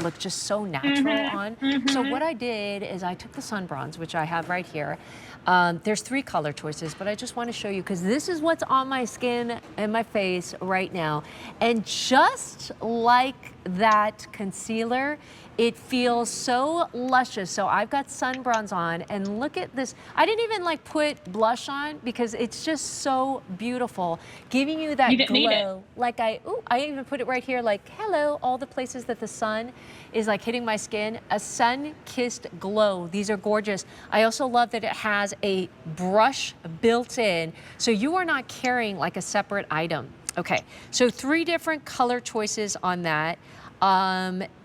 look just so natural on. So what I did is I took the sun bronze, which I have right here. There's 3 color choices, but I just want to show you because this is what's on my skin and my face right now. And just like that concealer, it feels so luscious. So I've got sun bronze on, and look at this. I didn't even like put blush on because it's just so beautiful, giving you that glow. Like I even put it right here, like, hello, all the places that the sun is like hitting my skin. A sun-kissed glow. These are gorgeous. I also love that it has a brush built in, so you are not carrying like a separate item. Okay, so 3 different color choices on that.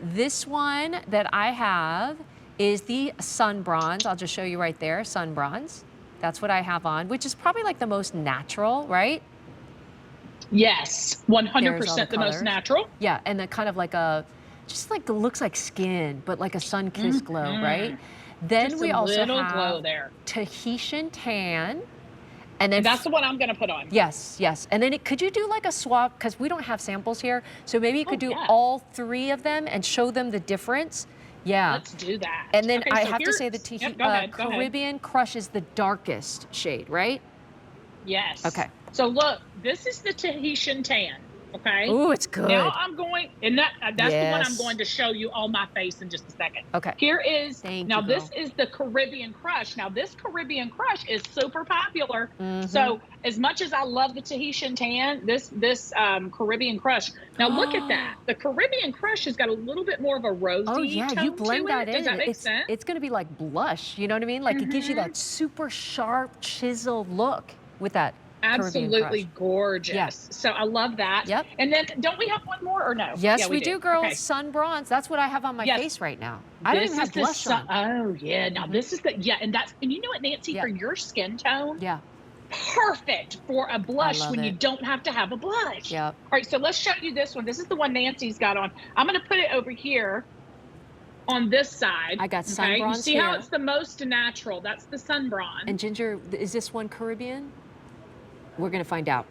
This one that I have is the sun bronze. I'll just show you right there, sun bronze. That's what I have on, which is probably like the most natural, right? Yes, 100% the most natural. Yeah, and then kind of like a, just like looks like skin, but like a sun-kissed glow, right? Then just we also little have glow there. Tahitian tan. And then that's the one I'm going to put on. Yes, yes. And then could you do like a swap? Because we don't have samples here. So maybe you could do all 3 of them and show them the difference. Yeah. Let's do that. And then I have to say the Caribbean Crush is the darkest shade, right? Yes. Okay. So look, this is the Tahitian tan. Okay. Ooh, it's good. Now I'm going, and that's the one I'm going to show you on my face in just a second. Okay. Here is, this is the Caribbean Crush. Now this Caribbean Crush is super popular. So as much as I love the Tahitian tan, this Caribbean Crush. Now look at that. The Caribbean Crush has got a little bit more of a rosy tone you blend that in. Does that make sense? It's going to be like blush. You know what I mean? Like it gives you that super sharp, chiseled look with that. Absolutely gorgeous. Yes. So I love that. Yep. And then don't we have one more or no? Yes, yeah, we do, girls. Okay. Sun bronze. That's what I have on my face right now. I don't even have blush on. Oh yeah. Now this is the and you know what, Nancy, for your skin tone. Yeah. Perfect for a blush when you don't have to have a blush. Yep. All right, so let's show you this one. This is the one Nancy's got on. I'm going to put it over here on this side. I got sun bronze. You see how it's the most natural? That's the sun bronze. And Ginger, is this one Caribbean? We're going to find out.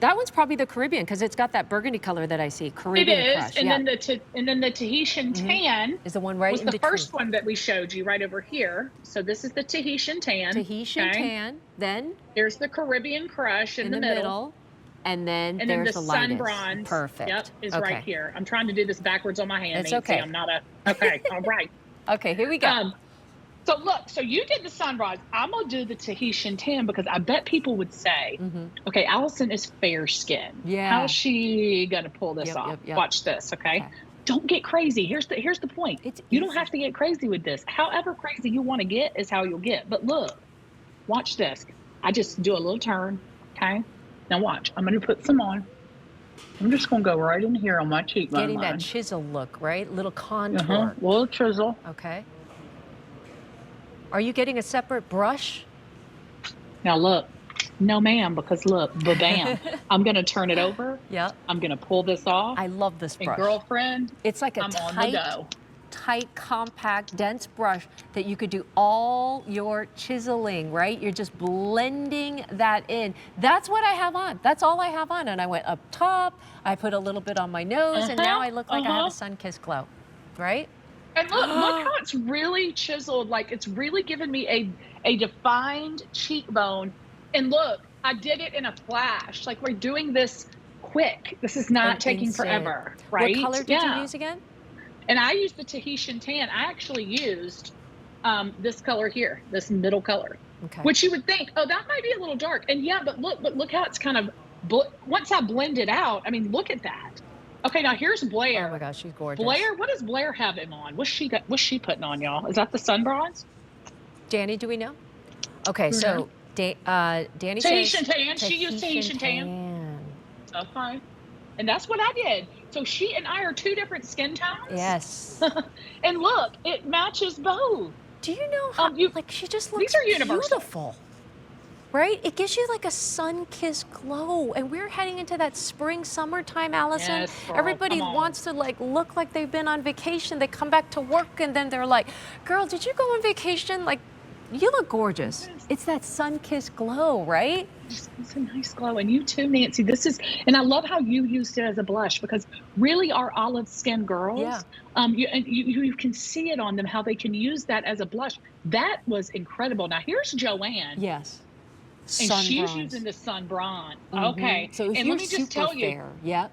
That one's probably the Caribbean because it's got that burgundy color that I see. Caribbean Crush. And then the Tahitian tan is the one right in between. Was the first one that we showed you right over here. So this is the Tahitian tan. Tahitian tan. Then there's the Caribbean Crush in the middle. And then there's the sun bronze. Perfect. Yep, is right here. I'm trying to do this backwards on my hand. It's okay. I'm not okay. All right. Okay, here we go. So look, so you did the sun bronze. I'm gonna do the Tahitian tan because I bet people would say, okay, Allison is fair skin. Yeah. How's she gonna pull this off? Watch this, okay? Don't get crazy. Here's the point. You don't have to get crazy with this. However crazy you want to get is how you'll get. But look, watch this. I just do a little turn, okay? Now watch. I'm gonna put some on. I'm just gonna go right in here on my cheekbone. Getting that chisel look, right? Little contour. Little chisel. Okay. Are you getting a separate brush? Now look, no ma'am, because look, bam, I'm gonna turn it over. Yeah. I'm gonna pull this off. I love this brush. And girlfriend, it's like a tight, compact, dense brush that you could do all your chiseling, right? You're just blending that in. That's what I have on. That's all I have on. And I went up top, I put a little bit on my nose, and now I look like I have a sun-kissed glow, right? And look how it's really chiseled. Like it's really given me a defined cheekbone. And look, I did it in a flash. Like we're doing this quick. This is not taking forever, right? What color did you use again? And I used the Tahitian tan. I actually used this color here, this middle color, which you would think, oh, that might be a little dark. And yeah, but look how it's kind of, once I blend it out, I mean, look at that. Okay, now here's Blair. Oh my gosh, she's gorgeous. Blair, what does Blair have him on? What's she putting on, y'all? Is that the sun bronze? Danny, do we know? Okay, so Danny Tahitian tan. She used Tahitian tan. Okay. And that's what I did. So she and I are 2 different skin tones. Yes. And look, it matches both. Do you know how, like, she just looks beautiful. Right? It gives you like a sun-kissed glow. And we're heading into that spring, summertime, Allison. Yes, girl, everybody wants to like look like they've been on vacation. They come back to work and then they're like, girl, did you go on vacation? Like, You look gorgeous. It's that sun-kissed glow, right? It's a nice glow. And you too, Nancy. This is, and I love how you used it as a blush, because really our olive skin girls, you can see it on them, how they can use that as a blush. That was incredible. Now here's Joanne. Yes. And she's using the sun bronze. Okay. So if and you're let me just super tell you. fair, yep.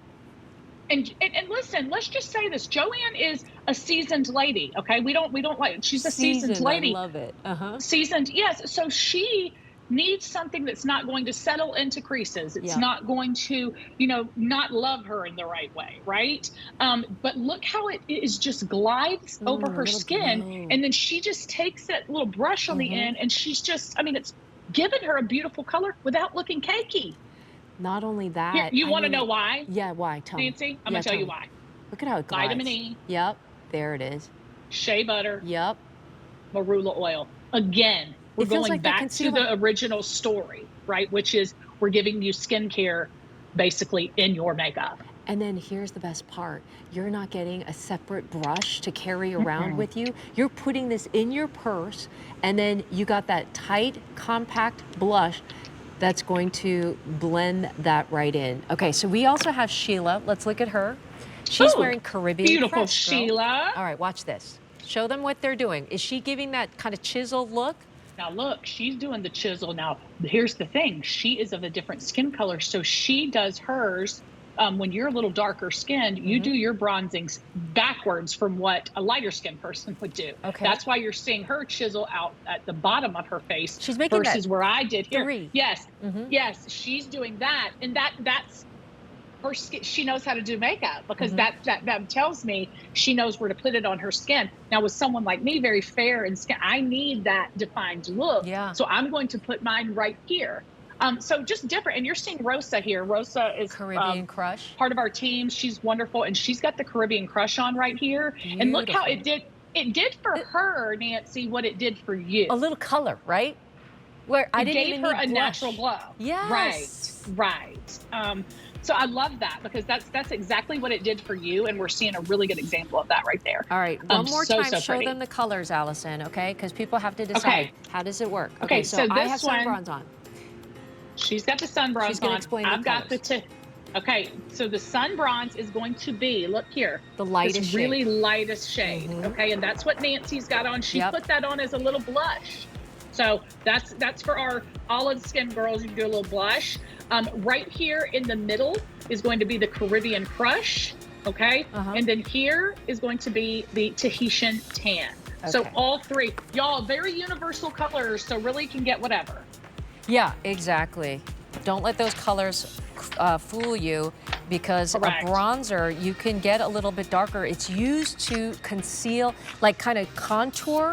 And listen, let's just say this. Joanne is a seasoned lady. Okay. We don't like, she's a seasoned lady. I love it. Seasoned. Yes. So she needs something that's not going to settle into creases. It's not going to, you know, not love her in the right way. Right. But look how it is just glides over her skin. Glow. And then she just takes that little brush on the end, and she's just, I mean, it's given her a beautiful color without looking cakey. Not only that. Here, you want to know why? Yeah, why? Tell me. Nancy, I'm going to tell you why. Look at how it glides. Vitamin E. Yep, there it is. Shea butter. Yep. Marula oil. Again, we're going back to the original story, right? Which is we're giving you skincare basically in your makeup. And then here's the best part. You're not getting a separate brush to carry around with you. You're putting this in your purse, and then you got that tight, compact blush that's going to blend that right in. Okay, so we also have Sheila. Let's look at her. She's wearing Caribbean. Beautiful Sheila. All right, watch this. Show them what they're doing. Is she giving that kind of chiseled look? Now look, she's doing the chisel. Now, here's the thing. She is of a different skin color, so she does hers. When you're a little darker skinned, you do your bronzings backwards from what a lighter skinned person would do. Okay. That's why you're seeing her chisel out at the bottom of her face. She's making versus where I did here. Three. Yes, yes, she's doing that, and that's her skin. She knows how to do makeup, because that tells me she knows where to put it on her skin. Now, with someone like me, very fair and skin, I need that defined look. Yeah. So I'm going to put mine right here. So just different. And you're seeing Rosa here. Rosa is Caribbean Crush, part of our team. She's wonderful. And she's got the Caribbean Crush on right here. Beautiful. And look how it did for her, Nancy, what it did for you. A little color, right? Where I didn't even gave her a blush. Natural glow. Yes. Right. So I love that, because that's exactly what it did for you. And we're seeing a really good example of that right there. All right. One more time, show them the colors, Allison, okay? Because people have to decide. How does it work? Okay, so I have sun bronze on. She's got the sun bronze on. I've got the okay, so the sun bronze is going to be, look here, the lightest shade. Really lightest shade. Okay, and that's what Nancy's got on. She put that on as a little blush. So that's for our olive skin girls. You can do a little blush. Right here in the middle is going to be the Caribbean Crush. Okay, and then here is going to be the Tahitian Tan. So all three, y'all, very universal colors. So really, you can get whatever. Yeah, exactly. Don't let those colors fool you, because a bronzer, you can get a little bit darker. It's used to conceal, like kind of contour